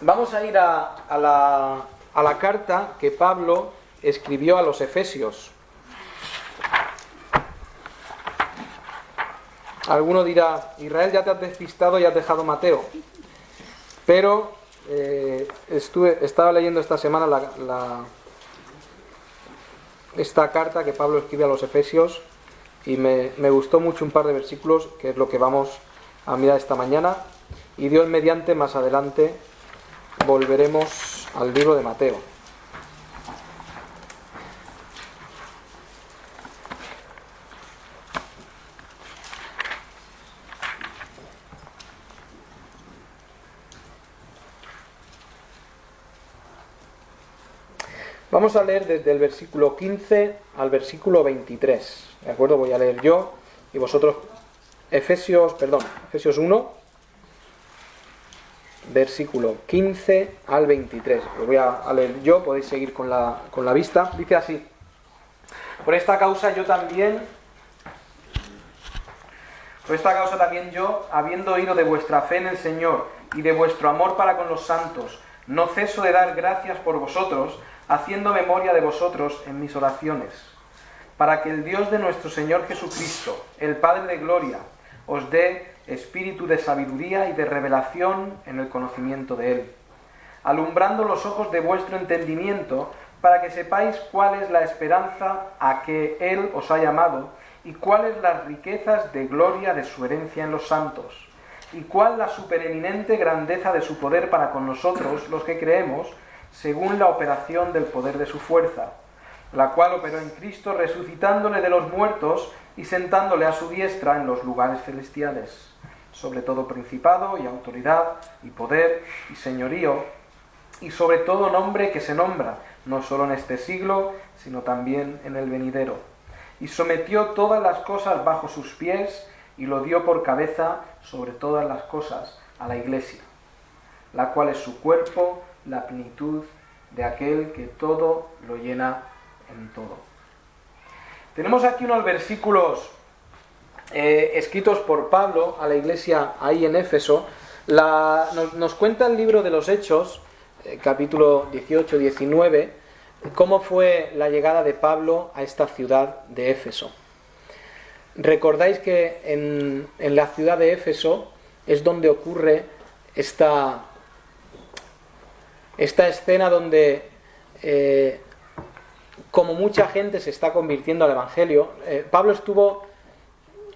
Vamos a ir a la carta que Pablo escribió a los Efesios. Alguno dirá: Israel, ya te has despistado y has dejado Mateo. Pero estaba leyendo esta semana esta carta que Pablo escribe a los Efesios y me gustó mucho un par de versículos, que es lo que vamos a mirar esta mañana. Y Dios mediante, más adelante volveremos al libro de Mateo. Vamos a leer desde el versículo 15 al versículo 23. ¿De acuerdo? Voy a leer yo y vosotros. Efesios 1, versículo 15 al 23. Lo voy a leer yo, podéis seguir con la vista. Dice así: Por esta causa también yo, habiendo oído de vuestra fe en el Señor y de vuestro amor para con los santos, no ceso de dar gracias por vosotros, haciendo memoria de vosotros en mis oraciones, para que el Dios de nuestro Señor Jesucristo, el Padre de gloria, os dé espíritu de sabiduría y de revelación en el conocimiento de Él, alumbrando los ojos de vuestro entendimiento, para que sepáis cuál es la esperanza a que Él os ha llamado, y cuáles las riquezas de gloria de su herencia en los santos, y cuál la supereminente grandeza de su poder para con nosotros, los que creemos, según la operación del poder de su fuerza, la cual operó en Cristo, resucitándole de los muertos y sentándole a su diestra en los lugares celestiales, sobre todo principado y autoridad y poder y señorío, y sobre todo nombre que se nombra, no solo en este siglo, sino también en el venidero. Y sometió todas las cosas bajo sus pies, y lo dio por cabeza sobre todas las cosas a la Iglesia, la cual es su cuerpo, la plenitud de aquel que todo lo llena en todo. Tenemos aquí unos versículos escritos por Pablo a la iglesia ahí en Éfeso. Nos cuenta el libro de los Hechos, capítulo 18-19, cómo fue la llegada de Pablo a esta ciudad de Éfeso. Recordáis que en la ciudad de Éfeso es donde ocurre esta escena donde, como mucha gente se está convirtiendo al Evangelio. Pablo estuvo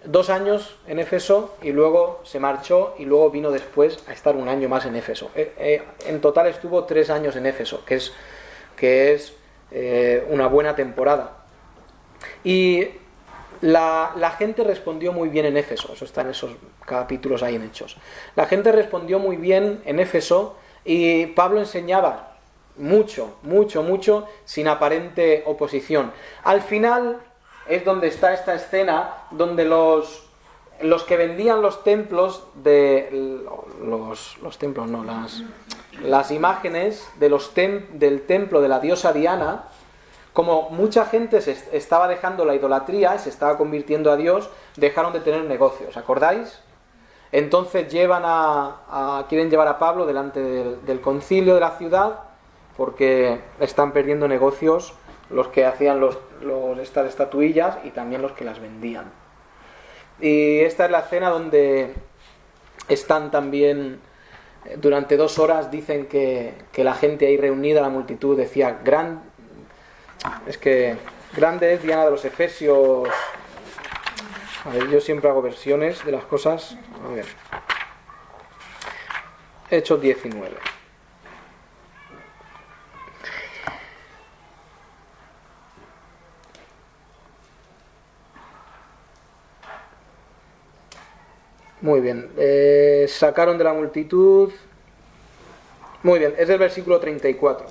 2 años en Éfeso y luego se marchó y luego vino después a estar 1 año más en Éfeso. En total estuvo 3 años en Éfeso, que es una buena temporada. Y la gente respondió muy bien en Éfeso. Eso está en esos capítulos ahí en Hechos. La gente respondió muy bien en Éfeso y Pablo enseñaba mucho, sin aparente oposición. Al final es donde está esta escena donde los que vendían los templos las imágenes del templo de la diosa Diana, como mucha gente se estaba dejando la idolatría y se estaba convirtiendo a Dios, dejaron de tener negocios, ¿acordáis? Entonces quieren llevar a Pablo delante del concilio de la ciudad, porque están perdiendo negocios los que hacían estas estatuillas y también los que las vendían. Y esta es la escena donde están también durante 2 horas. Dicen que la gente ahí reunida, la multitud, decía: grande es Diana de los Efesios. A ver, yo siempre hago versiones de las cosas. A ver, Hechos 19. Muy bien, sacaron de la multitud. Muy bien, es el versículo 34.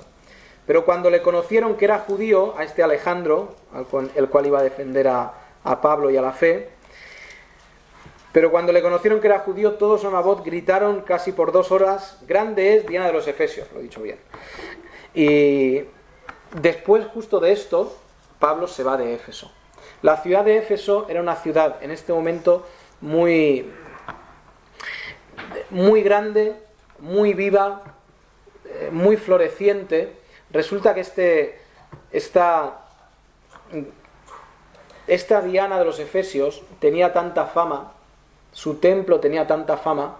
Pero cuando le conocieron que era judío, a este Alejandro, el cual iba a defender a Pablo y a la fe, pero cuando le conocieron que era judío, todos a una voz gritaron casi por 2 horas: grande es Diana de los Efesios. Lo he dicho bien. Y después, justo de esto, Pablo se va de Éfeso. La ciudad de Éfeso era una ciudad en este momento muy grande, muy viva, muy floreciente. Resulta que esta Diana de los Efesios tenía tanta fama, su templo tenía tanta fama,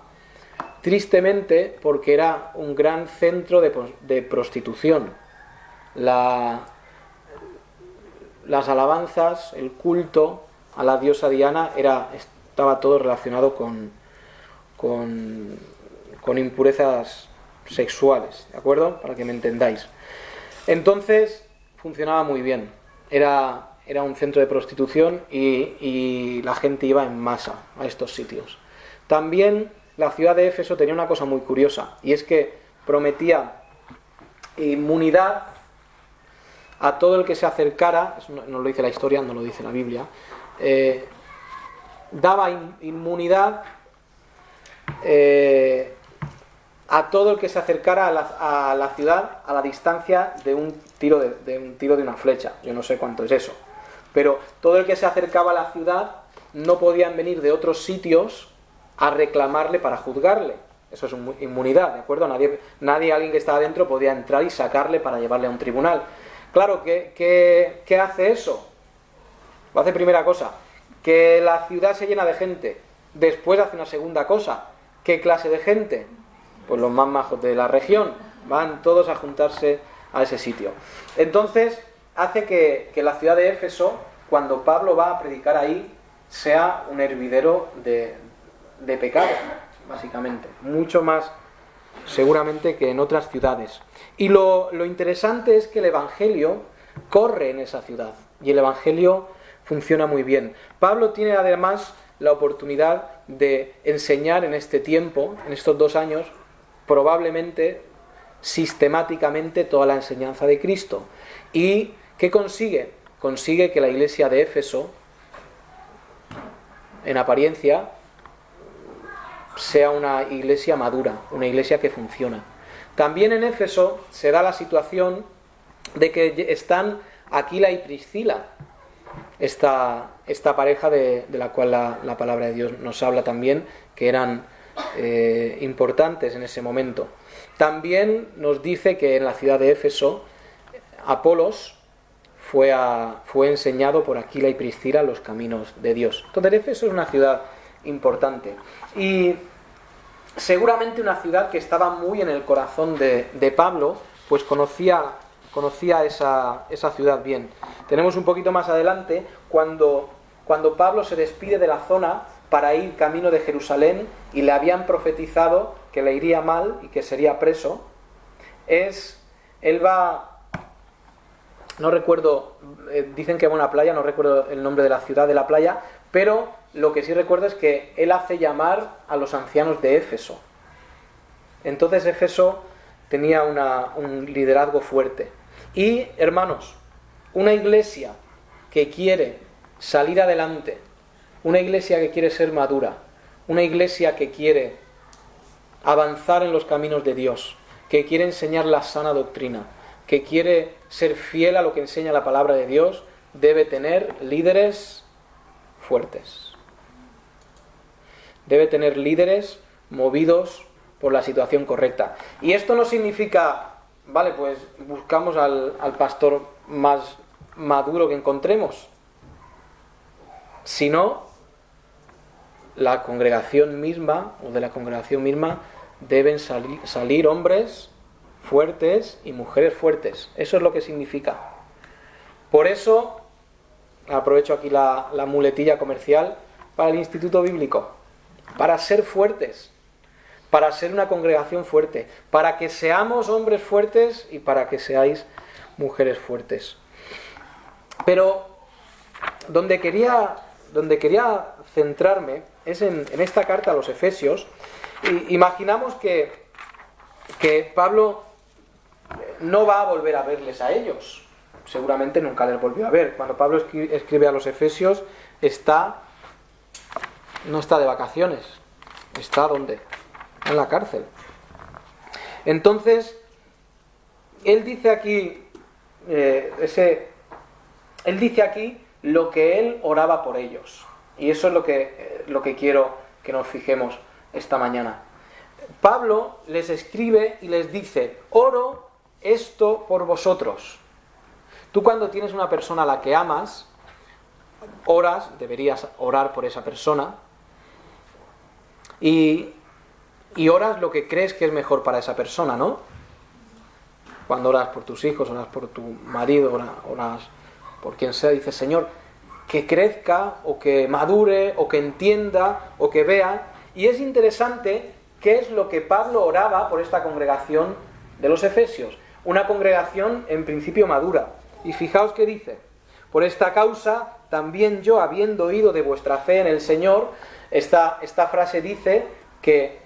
tristemente porque era un gran centro de prostitución. Las alabanzas, el culto a la diosa Diana estaba todo relacionado con impurezas sexuales, ¿de acuerdo? Para que me entendáis. Entonces funcionaba muy bien. Era un centro de prostitución y la gente iba en masa a estos sitios. También la ciudad de Éfeso tenía una cosa muy curiosa, y es que prometía inmunidad a todo el que se acercara. Eso no lo dice la historia, no lo dice la Biblia. Daba inmunidad a todo el que se acercara a la ciudad a la distancia de un tiro de una flecha. Yo no sé cuánto es eso, pero todo el que se acercaba a la ciudad no podían venir de otros sitios a reclamarle para juzgarle. Eso es inmunidad, ¿de acuerdo? Alguien que estaba dentro podía entrar y sacarle para llevarle a un tribunal. Claro, ¿qué hace eso? Hace primera cosa, que la ciudad se llena de gente. Después hace una segunda cosa. ¿Qué clase de gente? Pues los más majos de la región. Van todos a juntarse a ese sitio. Entonces, hace que la ciudad de Éfeso, cuando Pablo va a predicar ahí, sea un hervidero de pecado, básicamente. Mucho más, seguramente, que en otras ciudades. Y lo interesante es que el Evangelio corre en esa ciudad. Y el Evangelio funciona muy bien. Pablo tiene además la oportunidad de enseñar en este tiempo, en estos 2 años, probablemente, sistemáticamente, toda la enseñanza de Cristo. ¿Y qué consigue? Consigue que la iglesia de Éfeso, en apariencia, sea una iglesia madura, una iglesia que funciona. También en Éfeso se da la situación de que están Aquila y Priscila, esta pareja de la cual la palabra de Dios nos habla también, que eran importantes en ese momento. También nos dice que en la ciudad de Éfeso Apolos fue enseñado por Aquila y Priscila los caminos de Dios. Entonces Éfeso es una ciudad importante y seguramente una ciudad que estaba muy en el corazón de Pablo, pues conocía esa ciudad bien. Tenemos un poquito más adelante cuando Pablo se despide de la zona para ir camino de Jerusalén y le habían profetizado que le iría mal y que sería preso. Él va, no recuerdo, dicen que va a una playa, no recuerdo el nombre de la ciudad de la playa, pero lo que sí recuerdo es que él hace llamar a los ancianos de Éfeso. Entonces Éfeso tenía un liderazgo fuerte. Y, hermanos, una iglesia que quiere salir adelante, una iglesia que quiere ser madura, una iglesia que quiere avanzar en los caminos de Dios, que quiere enseñar la sana doctrina, que quiere ser fiel a lo que enseña la palabra de Dios, debe tener líderes fuertes. Debe tener líderes movidos por la situación correcta. Y esto no significa, vale, pues buscamos al pastor más maduro que encontremos, sino la congregación misma, o de la congregación misma, deben salir hombres fuertes y mujeres fuertes. Eso es lo que significa. Por eso, aprovecho aquí la muletilla comercial para el Instituto Bíblico, para ser fuertes, para ser una congregación fuerte, para que seamos hombres fuertes y para que seáis mujeres fuertes. Pero donde quería centrarme es en esta carta a los Efesios. Imaginamos que Pablo no va a volver a verles a ellos. Seguramente nunca les volvió a ver. Cuando Pablo escribe a los Efesios, no está de vacaciones. ¿Está dónde? En la cárcel. Entonces, él dice aquí lo que él oraba por ellos. Y eso es lo que quiero que nos fijemos esta mañana. Pablo les escribe y les dice: oro esto por vosotros. Tú, cuando tienes una persona a la que amas, oras, deberías orar por esa persona, y oras lo que crees que es mejor para esa persona, ¿no? Cuando oras por tus hijos, oras por tu marido, oras por quien sea, dices: Señor, que crezca, o que madure, o que entienda, o que vea. Y es interesante qué es lo que Pablo oraba por esta congregación de los Efesios. Una congregación en principio madura. Y fijaos qué dice: por esta causa también yo, habiendo oído de vuestra fe en el Señor. Esta frase dice que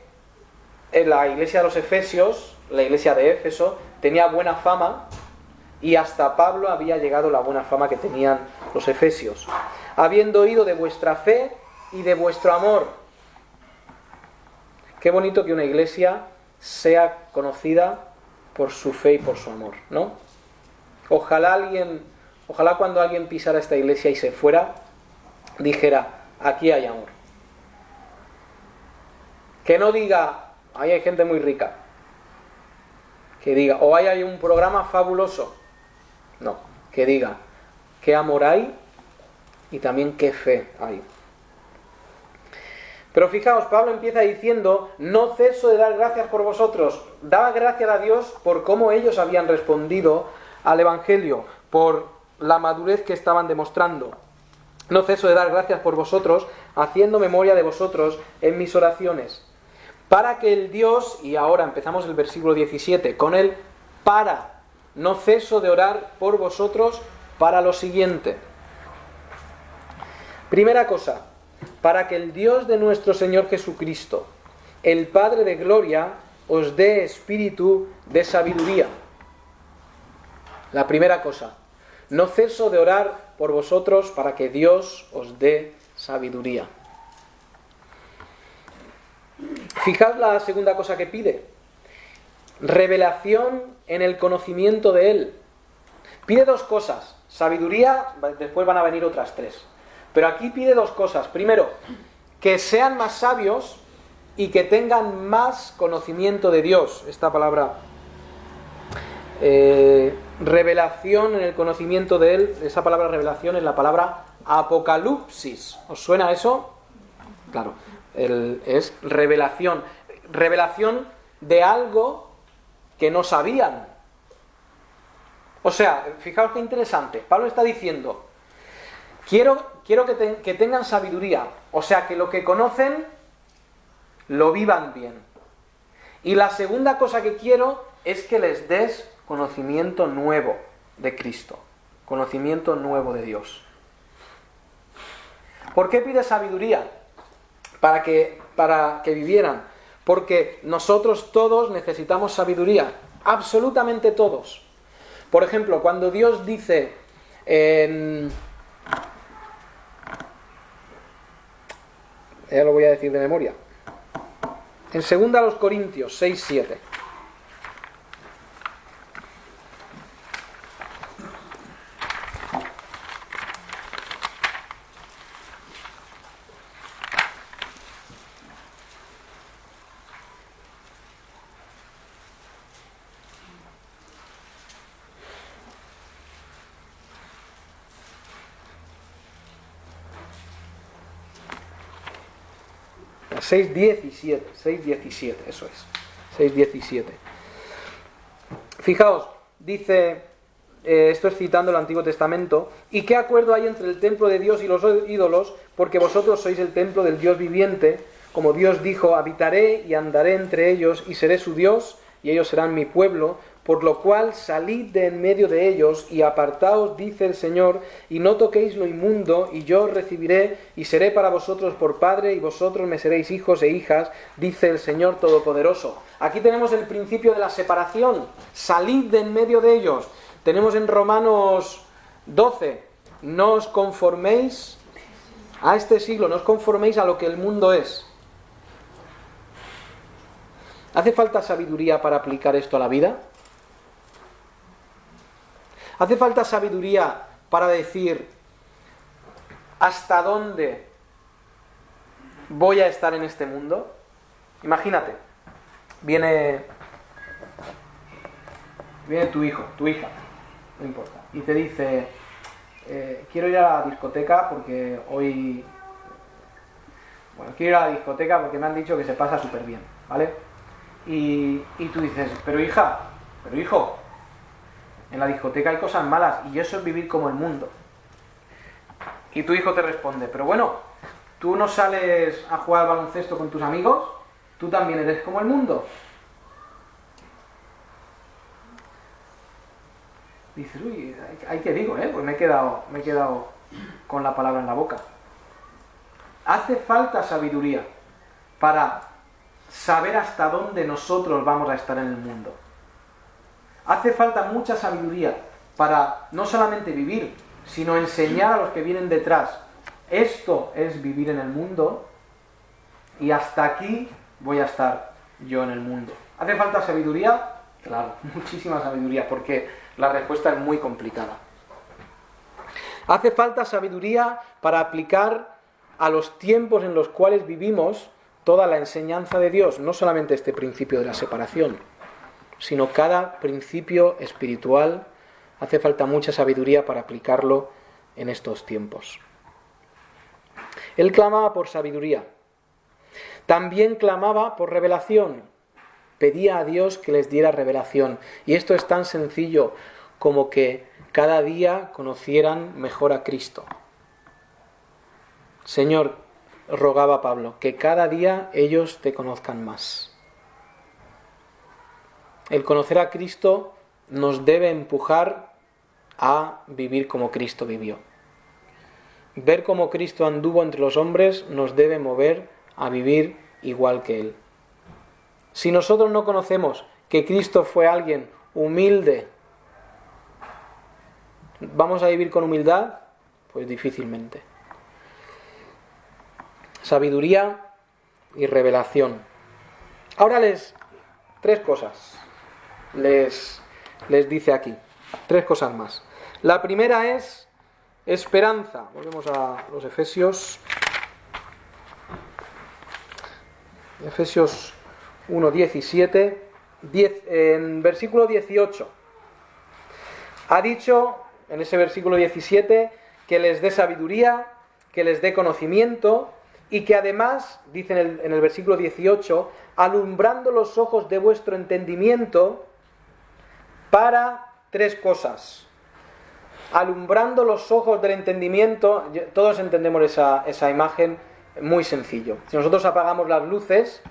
en la iglesia de los Efesios, la iglesia de Éfeso, tenía buena fama, y hasta Pablo había llegado la buena fama que tenían los Efesios. Habiendo oído de vuestra fe y de vuestro amor. Qué bonito que una iglesia sea conocida por su fe y por su amor, ¿no? Ojalá cuando alguien pisara esta iglesia y se fuera, dijera: aquí hay amor. Que no diga: ahí hay gente muy rica. Que diga: o ahí hay un programa fabuloso. No, que diga: qué amor hay y también qué fe hay. Pero fijaos, Pablo empieza diciendo: no ceso de dar gracias por vosotros. Daba gracias a Dios por cómo ellos habían respondido al Evangelio, por la madurez que estaban demostrando. No ceso de dar gracias por vosotros, haciendo memoria de vosotros en mis oraciones. Para que el Dios, y ahora empezamos el versículo 17, con el para. No ceso de orar por vosotros para lo siguiente. Primera cosa: para que el Dios de nuestro Señor Jesucristo, el Padre de gloria, os dé espíritu de sabiduría. La primera cosa: no ceso de orar por vosotros para que Dios os dé sabiduría. Fijad la segunda cosa que pide: revelación en el conocimiento de Él. Pide dos cosas: sabiduría, después van a venir otras tres. Pero aquí pide dos cosas. Primero, que sean más sabios y que tengan más conocimiento de Dios. Esta palabra, revelación en el conocimiento de Él, esa palabra revelación es la palabra apocalipsis. ¿Os suena eso? Claro, es revelación. Revelación de algo que no sabían. O sea, fijaos qué interesante. Pablo está diciendo: quiero que tengan sabiduría. O sea, que lo que conocen lo vivan bien. Y la segunda cosa que quiero es que les des conocimiento nuevo de Cristo. Conocimiento nuevo de Dios. ¿Por qué pide sabiduría? Para que vivieran. Porque nosotros todos necesitamos sabiduría. Absolutamente todos. Por ejemplo, cuando Dios dice ya lo voy a decir de memoria. En 2 Corintios 6:7. A 6:17, eso es. 6:17. Fijaos, dice, esto es citando el Antiguo Testamento: ¿y qué acuerdo hay entre el templo de Dios y los ídolos? Porque vosotros sois el templo del Dios viviente. Como Dios dijo: habitaré y andaré entre ellos y seré su Dios y ellos serán mi pueblo. Por lo cual salid de en medio de ellos y apartaos, dice el Señor, y no toquéis lo inmundo, y yo os recibiré y seré para vosotros por padre, y vosotros me seréis hijos e hijas, dice el Señor Todopoderoso. Aquí tenemos el principio de la separación. Salid de en medio de ellos. Tenemos en Romanos 12: no os conforméis a este siglo, no os conforméis a lo que el mundo es. ¿Hace falta sabiduría para aplicar esto a la vida? ¿Hace falta sabiduría para decir hasta dónde voy a estar en este mundo? Imagínate, viene tu hijo, tu hija, no importa, y te dice, quiero ir a la discoteca porque hoy... Bueno, quiero ir a la discoteca porque me han dicho que se pasa súper bien, ¿vale? Y tú dices, pero hijo, en la discoteca hay cosas malas y eso es vivir como el mundo. Y tu hijo te responde, pero bueno, ¿tú no sales a jugar al baloncesto con tus amigos? ¿Tú también eres como el mundo? Dices, uy, ¿hay que digo, pues me he quedado con la palabra en la boca. Hace falta sabiduría para saber hasta dónde nosotros vamos a estar en el mundo. Hace falta mucha sabiduría para no solamente vivir, sino enseñar a los que vienen detrás. Esto es vivir en el mundo y hasta aquí voy a estar yo en el mundo. ¿Hace falta sabiduría? Claro, muchísima sabiduría, porque la respuesta es muy complicada. Hace falta sabiduría para aplicar a los tiempos en los cuales vivimos toda la enseñanza de Dios, no solamente este principio de la separación, sino cada principio espiritual. Hace falta mucha sabiduría para aplicarlo en estos tiempos. Él clamaba por sabiduría. También clamaba por revelación. Pedía a Dios que les diera revelación. Y esto es tan sencillo como que cada día conocieran mejor a Cristo. Señor, rogaba Pablo, que cada día ellos te conozcan más. El conocer a Cristo nos debe empujar a vivir como Cristo vivió. Ver cómo Cristo anduvo entre los hombres nos debe mover a vivir igual que Él. Si nosotros no conocemos que Cristo fue alguien humilde, ¿vamos a vivir con humildad? Pues difícilmente. Sabiduría y revelación. Ahora tres cosas les dice aquí. Tres cosas más. La primera es esperanza. Volvemos a los Efesios. Efesios 1:17, en versículo 18. Ha dicho en ese versículo 17 que les dé sabiduría, que les dé conocimiento y que además, dice en el versículo 18, alumbrando los ojos de vuestro entendimiento para tres cosas. Alumbrando los ojos del entendimiento, todos entendemos esa imagen muy sencillo. Si nosotros apagamos las luces,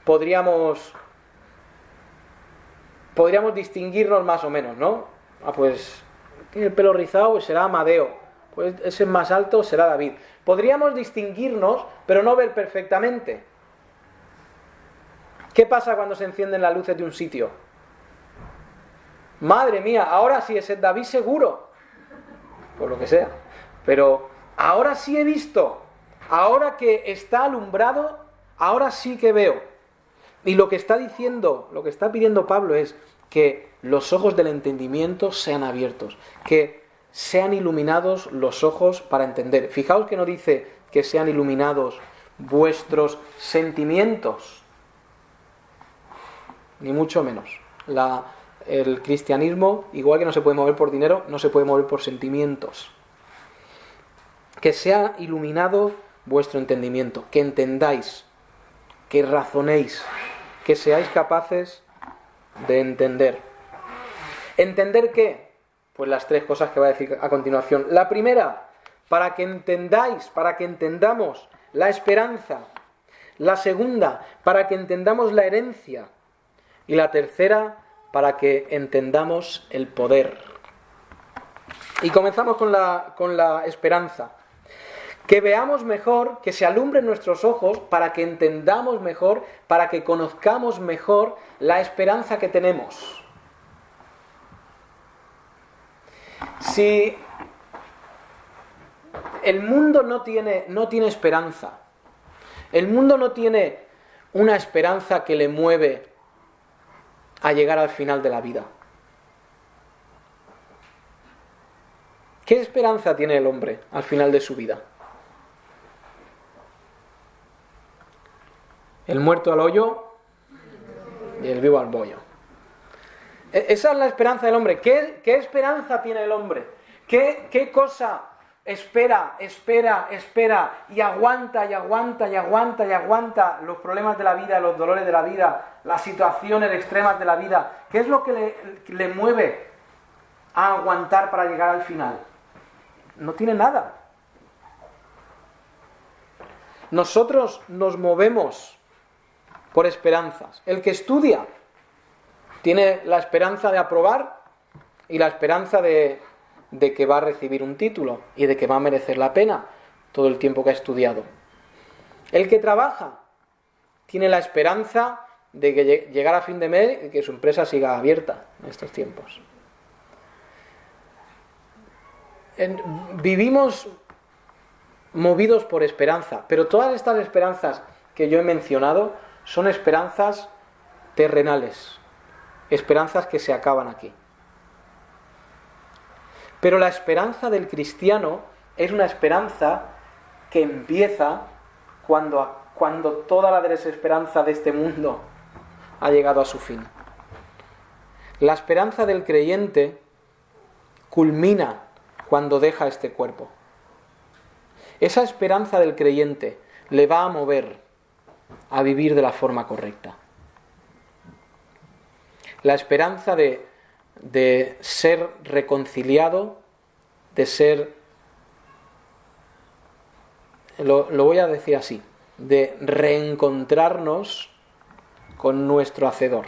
podríamos distinguirnos más o menos, ¿no? Pues tiene el pelo rizado, pues será Amadeo. Pues ese más alto será David. Podríamos distinguirnos, pero no ver perfectamente. ¿Qué pasa cuando se encienden las luces de un sitio? Madre mía, ahora sí es David seguro. Por lo que sea. Pero ahora sí he visto. Ahora que está alumbrado, ahora sí que veo. Y lo que está diciendo, lo que está pidiendo Pablo es que los ojos del entendimiento sean abiertos, que sean iluminados los ojos para entender. Fijaos que no dice que sean iluminados vuestros sentimientos, ni mucho menos. El cristianismo, igual que no se puede mover por dinero, no se puede mover por sentimientos. Que sea iluminado vuestro entendimiento, que entendáis, que razonéis, que seáis capaces de entender. ¿Entender qué? Pues las tres cosas que va a decir a continuación. La primera, para que entendáis, para que entendamos la esperanza. La segunda, para que entendamos la herencia. Y la tercera, para que entendamos el poder. Y comenzamos con la esperanza. Que veamos mejor, que se alumbren nuestros ojos para que entendamos mejor, para que conozcamos mejor la esperanza que tenemos. Si el mundo no tiene esperanza, el mundo no tiene una esperanza que le mueve a llegar al final de la vida. ¿Qué esperanza tiene el hombre al final de su vida? El muerto al hoyo y el vivo al bollo. Esa es la esperanza del hombre. ¿Qué esperanza tiene el hombre? ¿Qué cosa espera y aguanta los problemas de la vida, los dolores de la vida, las situaciones extremas de la vida? ¿Qué es lo que le mueve a aguantar para llegar al final? No tiene nada. Nosotros nos movemos por esperanzas. El que estudia tiene la esperanza de aprobar y la esperanza de que va a recibir un título y de que va a merecer la pena todo el tiempo que ha estudiado. El que trabaja tiene la esperanza de que llegar a fin de mes y que su empresa siga abierta en estos tiempos. Vivimos movidos por esperanza, pero todas estas esperanzas que yo he mencionado son esperanzas terrenales, esperanzas que se acaban aquí. Pero la esperanza del cristiano es una esperanza que empieza cuando toda la desesperanza de este mundo ha llegado a su fin. La esperanza del creyente culmina cuando deja este cuerpo. Esa esperanza del creyente le va a mover a vivir de la forma correcta. La esperanza de ser reconciliado, de ser, lo voy a decir así, de reencontrarnos con nuestro Hacedor.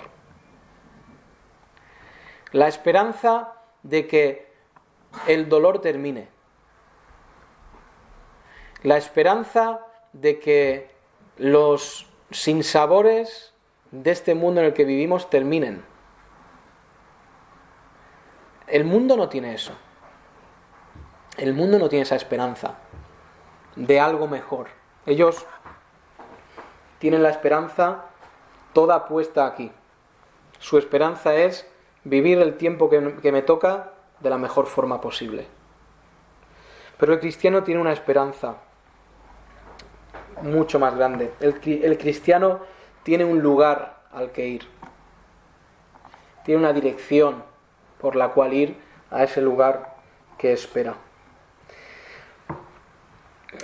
La esperanza de que el dolor termine. La esperanza de que los sinsabores de este mundo en el que vivimos terminen. El mundo no tiene eso. El mundo no tiene esa esperanza de algo mejor. Ellos tienen la esperanza toda puesta aquí. Su esperanza es vivir el tiempo que me toca de la mejor forma posible. Pero el cristiano tiene una esperanza mucho más grande. El cristiano tiene un lugar al que ir. Tiene una dirección por la cual ir a ese lugar que espera.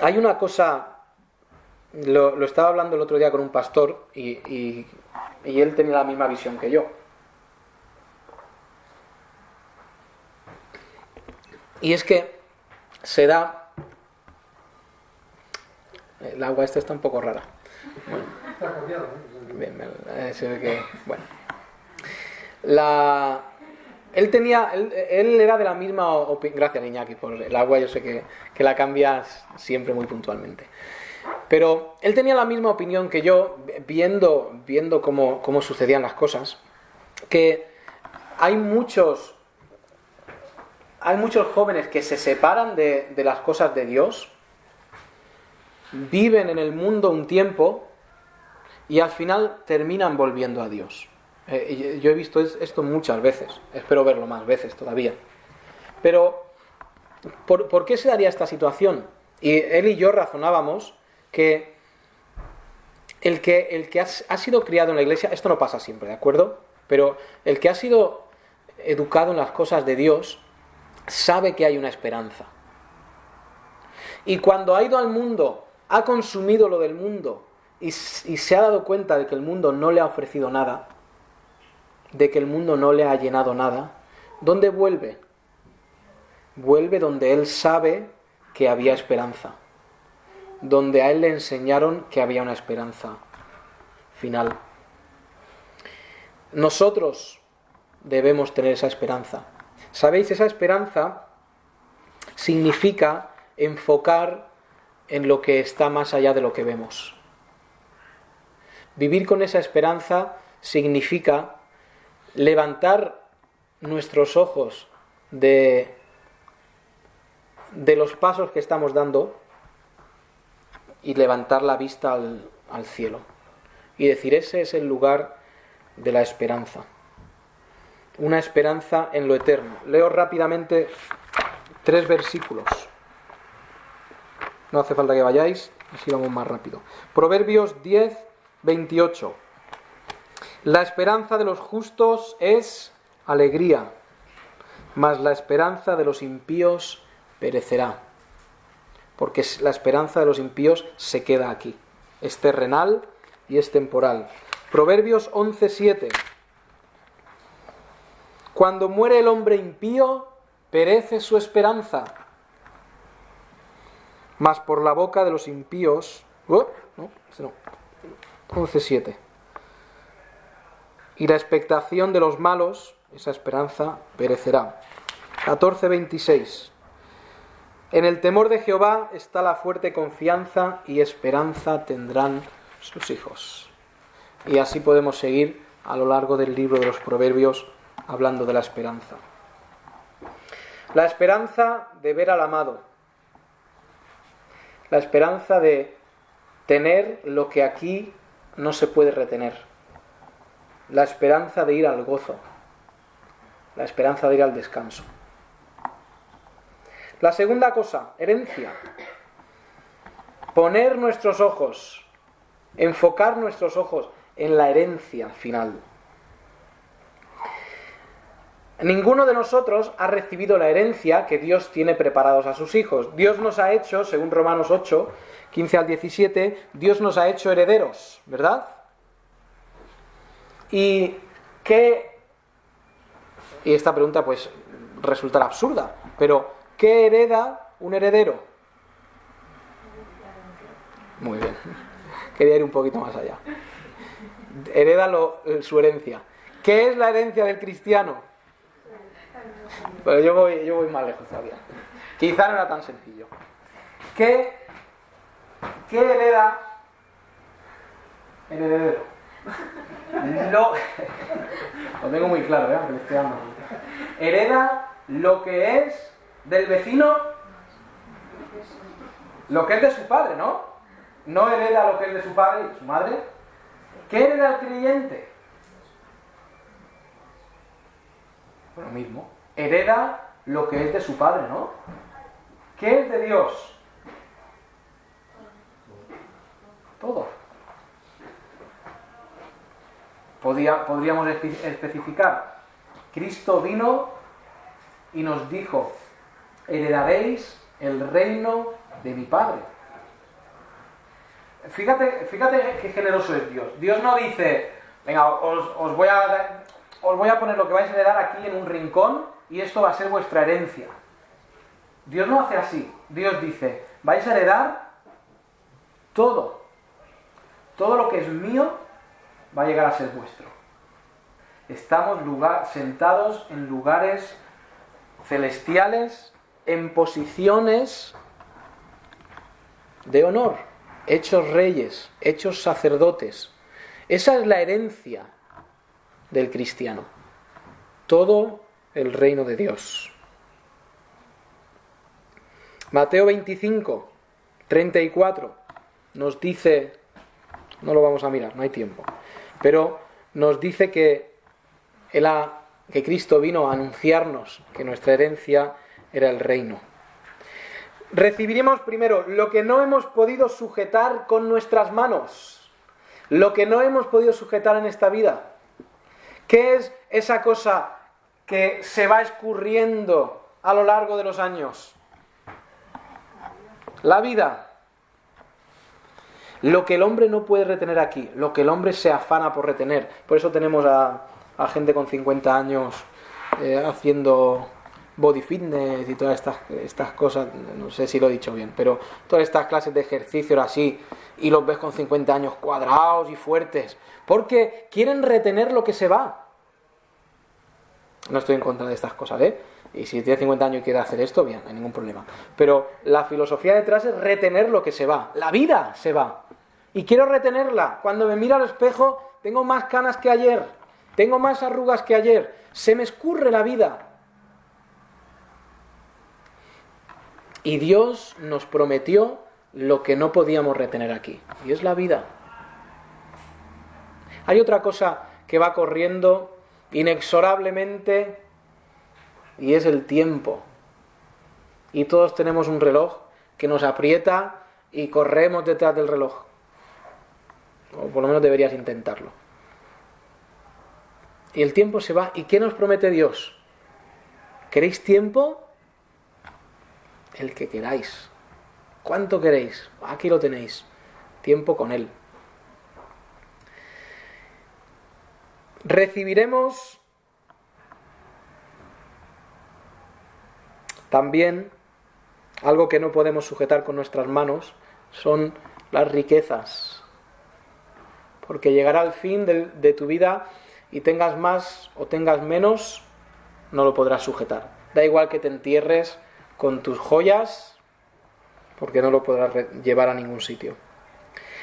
Hay una cosa, lo estaba hablando el otro día con un pastor y él tenía la misma visión que yo. Y es que se da... El agua esta está un poco rara. Bueno. Está copiado, ¿eh? Bien, se ve que... Bueno. Él era de la misma opinión. Gracias, Iñaki, por el agua. Yo sé que la cambias siempre muy puntualmente. Pero él tenía la misma opinión que yo, viendo cómo sucedían las cosas, que hay muchos jóvenes que se separan de las cosas de Dios, viven en el mundo un tiempo y al final terminan volviendo a Dios. Yo he visto esto muchas veces, espero verlo más veces todavía. Pero, ¿por qué se daría esta situación? Y él y yo razonábamos que el que ha sido criado en la iglesia, esto no pasa siempre, ¿de acuerdo? Pero el que ha sido educado en las cosas de Dios sabe que hay una esperanza. Y cuando ha ido al mundo, ha consumido lo del mundo y se ha dado cuenta de que el mundo no le ha ofrecido nada, de que el mundo no le ha llenado nada, ¿dónde vuelve? Vuelve donde él sabe que había esperanza, donde a él le enseñaron que había una esperanza final. Nosotros debemos tener esa esperanza. ¿Sabéis? Esa esperanza significa enfocar en lo que está más allá de lo que vemos. Vivir con esa esperanza significa levantar nuestros ojos de los pasos que estamos dando y levantar la vista al cielo y decir, ese es el lugar de la esperanza. Una esperanza en lo eterno. Leo rápidamente 3 versículos. No hace falta que vayáis, así vamos más rápido. Proverbios 10, 28. La esperanza de los justos es alegría, mas la esperanza de los impíos perecerá. Porque la esperanza de los impíos se queda aquí. Es terrenal y es temporal. Proverbios 11:7. Cuando muere el hombre impío, perece su esperanza. Mas por la boca de los impíos... no, 11:7. Y la expectación de los malos, esa esperanza perecerá. 14:26. En el temor de Jehová está la fuerte confianza y esperanza tendrán sus hijos. Y así podemos seguir a lo largo del libro de los Proverbios hablando de la esperanza. La esperanza de ver al amado. La esperanza de tener lo que aquí no se puede retener. La esperanza de ir al gozo. La esperanza de ir al descanso. La segunda cosa, herencia. Poner nuestros ojos, enfocar nuestros ojos en la herencia final. Ninguno de nosotros ha recibido la herencia que Dios tiene preparados a sus hijos. Dios nos ha hecho, según Romanos 8, 15 al 17, Dios nos ha hecho herederos, ¿verdad? Y esta pregunta pues resultará absurda, pero ¿qué hereda un heredero? Muy bien, quería ir un poquito más allá. Hereda su herencia. ¿Qué es la herencia del cristiano? Pero yo voy más lejos todavía. Quizá no era tan sencillo. ¿Qué hereda el heredero? Lo tengo muy claro, que le estoy dando. Hereda lo que es del vecino, lo que es de su padre, ¿no? No hereda lo que es de su padre y de su madre. ¿Qué hereda el creyente? Lo mismo. Hereda lo que es de su padre, ¿no? ¿Qué es de Dios? Todo. Podríamos especificar. Cristo vino y nos dijo: heredaréis el reino de mi Padre. Fíjate qué generoso es Dios. Dios no dice: venga, os voy a poner lo que vais a heredar aquí en un rincón y esto va a ser vuestra herencia. Dios no hace así. Dios dice: vais a heredar todo. Todo lo que es mío va a llegar a ser vuestro. Estamos sentados en lugares celestiales, en posiciones de honor, hechos reyes, hechos sacerdotes. Esa es la herencia del cristiano. Todo el reino de Dios. Mateo 25, 34 nos dice, no lo vamos a mirar, no hay tiempo, pero nos dice que Cristo vino a anunciarnos que nuestra herencia era el reino. Recibiremos primero lo que no hemos podido sujetar con nuestras manos, lo que no hemos podido sujetar en esta vida. ¿Qué es esa cosa que se va escurriendo a lo largo de los años? La vida. Lo que el hombre no puede retener aquí, lo que el hombre se afana por retener. Por eso tenemos a gente con 50 años haciendo body fitness y todas estas cosas. No sé si lo he dicho bien, pero todas estas clases de ejercicio así, y los ves con 50 años cuadrados y fuertes, porque quieren retener lo que se va. No estoy en contra de estas cosas, y si tiene 50 años y quiere hacer esto, bien, no hay ningún problema. Pero la filosofía detrás es retener lo que se va. La vida se va. Y quiero retenerla. Cuando me miro al espejo, tengo más canas que ayer. Tengo más arrugas que ayer. Se me escurre la vida. Y Dios nos prometió lo que no podíamos retener aquí. Y es la vida. Hay otra cosa que va corriendo inexorablemente, y es el tiempo. Y todos tenemos un reloj que nos aprieta y corremos detrás del reloj. O por lo menos deberías intentarlo. Y el tiempo se va. ¿Y qué nos promete Dios? ¿Queréis tiempo? El que queráis. ¿Cuánto queréis? Aquí lo tenéis. Tiempo con Él. Recibiremos también algo que no podemos sujetar con nuestras manos, son las riquezas. Porque llegará el fin de tu vida y tengas más o tengas menos, no lo podrás sujetar. Da igual que te entierres con tus joyas, porque no lo podrás llevar a ningún sitio.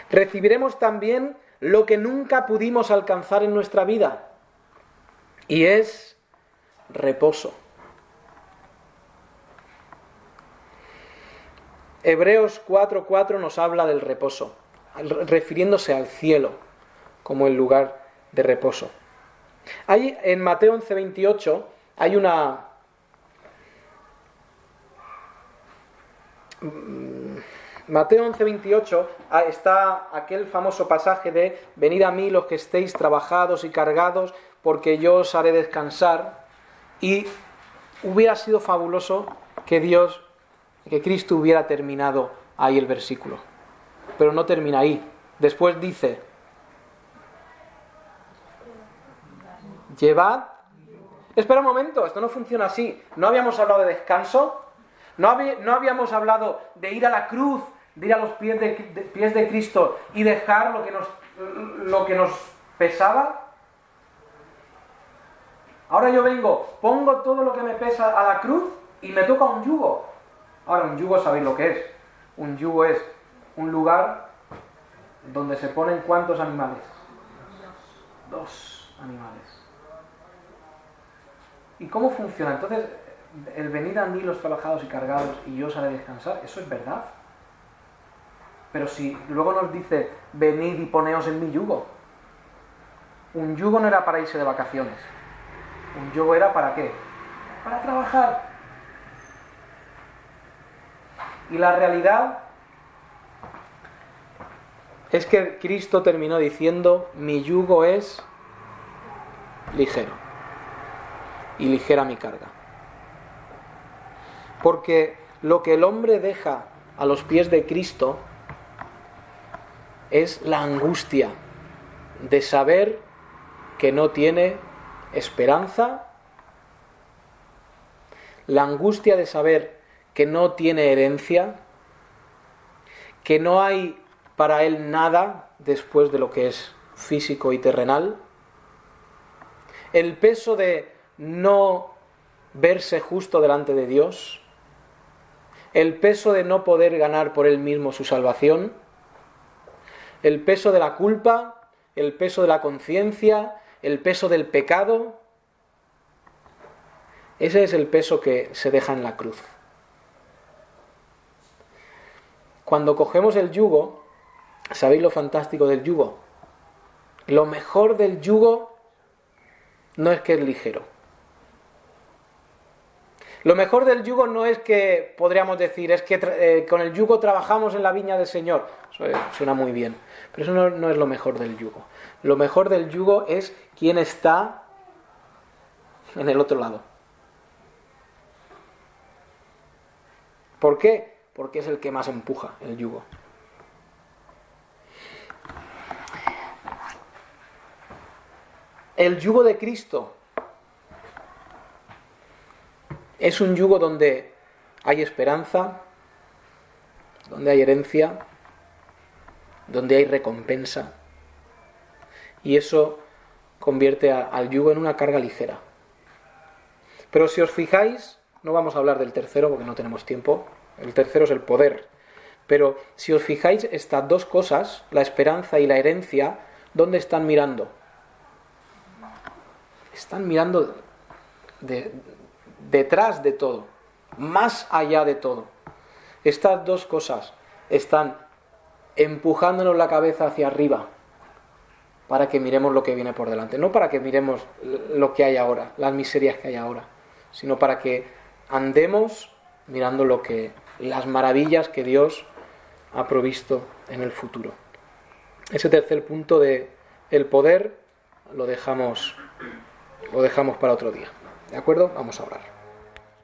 Recibiremos también lo que nunca pudimos alcanzar en nuestra vida, y es reposo. Hebreos 4:4 nos habla del reposo, refiriéndose al cielo como el lugar de reposo. Hay en Mateo 11:28 hay una Mateo 11:28 está aquel famoso pasaje de venid a mí los que estéis trabajados y cargados, porque yo os haré descansar. Y hubiera sido fabuloso que Cristo hubiera terminado ahí el versículo, pero no termina ahí. Después dice: llevad. Espera un momento, esto no funciona así. ¿No habíamos hablado de descanso? ¿No habíamos hablado de ir a la cruz, de ir a los pies de Cristo y dejar lo que nos pesaba? Ahora yo vengo, pongo todo lo que me pesa a la cruz y me toca un yugo. Ahora, un yugo, ¿sabéis lo que es? Un yugo es un lugar donde se ponen ¿cuántos animales? 2 animales. ¿Y cómo funciona? Entonces, el venid a mí los trabajados y cargados y yo os haré descansar, ¿eso es verdad? Pero si luego nos dice, venid y poneos en mi yugo. Un yugo no era para irse de vacaciones. Un yugo era ¿para qué? Para trabajar. Y la realidad es que Cristo terminó diciendo: mi yugo es ligero y ligera mi carga. Porque lo que el hombre deja a los pies de Cristo es la angustia de saber que no tiene esperanza, la angustia de saber que no tiene herencia, que no hay para él nada después de lo que es físico y terrenal, el peso de no verse justo delante de Dios, el peso de no poder ganar por él mismo su salvación, el peso de la culpa, el peso de la conciencia, el peso del pecado. Ese es el peso que se deja en la cruz. Cuando cogemos el yugo, ¿sabéis lo fantástico del yugo? Lo mejor del yugo no es que es ligero. Lo mejor del yugo no es que, podríamos decir, es que con el yugo trabajamos en la viña del Señor. Eso suena muy bien, pero eso no es lo mejor del yugo. Lo mejor del yugo es quién está en el otro lado. ¿Por qué? Porque es el que más empuja el yugo. El yugo de Cristo es un yugo donde hay esperanza, donde hay herencia, donde hay recompensa. Y eso convierte al yugo en una carga ligera. Pero si os fijáis, no vamos a hablar del tercero porque no tenemos tiempo. El tercero es el poder. Pero si os fijáis, estas dos cosas, la esperanza y la herencia, ¿dónde están mirando? Están mirando detrás de todo, más allá de todo. Estas dos cosas están empujándonos la cabeza hacia arriba para que miremos lo que viene por delante. No para que miremos lo que hay ahora, las miserias que hay ahora, sino para que andemos mirando las maravillas que Dios ha provisto en el futuro. Ese tercer punto de el poder lo dejamos lo dejamos para otro día. ¿De acuerdo? Vamos a orar.